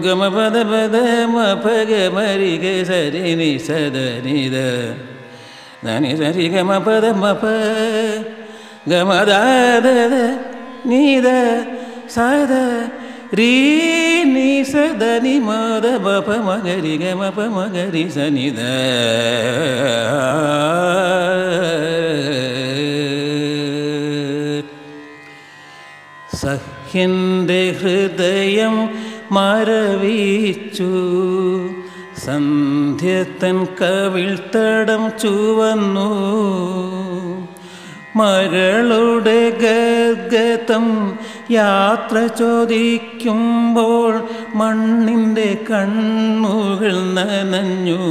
ഗമ പദ പദ മപ ഗമരി ഗ സരി നി സദ നി ദ നി സരി ഗമ പദ മപ ഗമ ദ ദ നി ദ സദ രി നി സദ നി മ ദ മപ മഗരി ഗമ പ മഗരി സ നി ദ സഖ്യന്റെ ഹൃദയം മരവിച്ചു, സന്ധ്യത്തൻ കവിൾത്തടം ചുവന്നു. മകളുടെ ഗദ്ഗതം യാത്ര ചോദിക്കുമ്പോൾ മണ്ണിൻ്റെ കണ്ണുകൾ നനഞ്ഞു.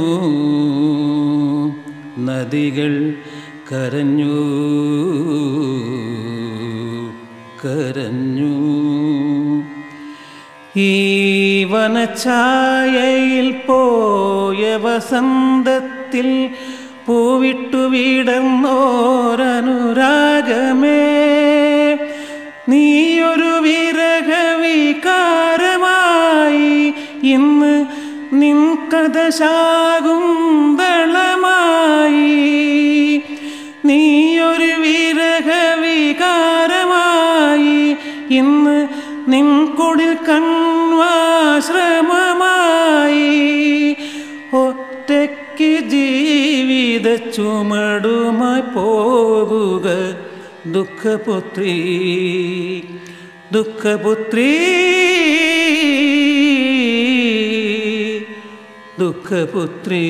നദികൾ കരഞ്ഞു കരഞ്ഞു. ഈ വനഛായയിൽ പോയ വസന്തത്തിൽ പൂവിട്ടു വിടർന്നോരനുരാഗമേ, നീയൊരു വിരഹവികാരമായി ഇന്ന് നിൻ കഥ ശാകുന്തളമായി. നീയൊരു വിരഹവികാരമായി ഇന്ന് നിൻ കുടിൽ കണ്വാശ്രമമായി. ഒറ്റയ്ക്ക് ജീവിത ചുമടുമായി പോകുക ദുഃഖപുത്രി, ദുഃഖപുത്രി, ദുഃഖപുത്രി.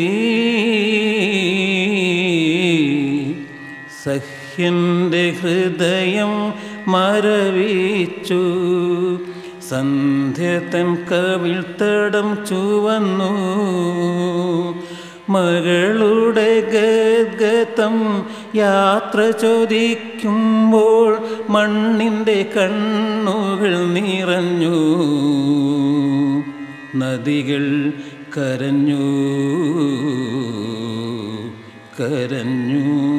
സഖ്യന്റെ ഹൃദയം മരവിച്ചു, സന്ധ്യത്തൻ കവിൾത്തടം ചുവന്നു. മകളുടെ ഗദ്ഗതം യാത്ര ചോദിക്കുമ്പോൾ മണ്ണിൻ്റെ കണ്ണുകൾ നിറഞ്ഞു. നദികൾ കരഞ്ഞു കരഞ്ഞു.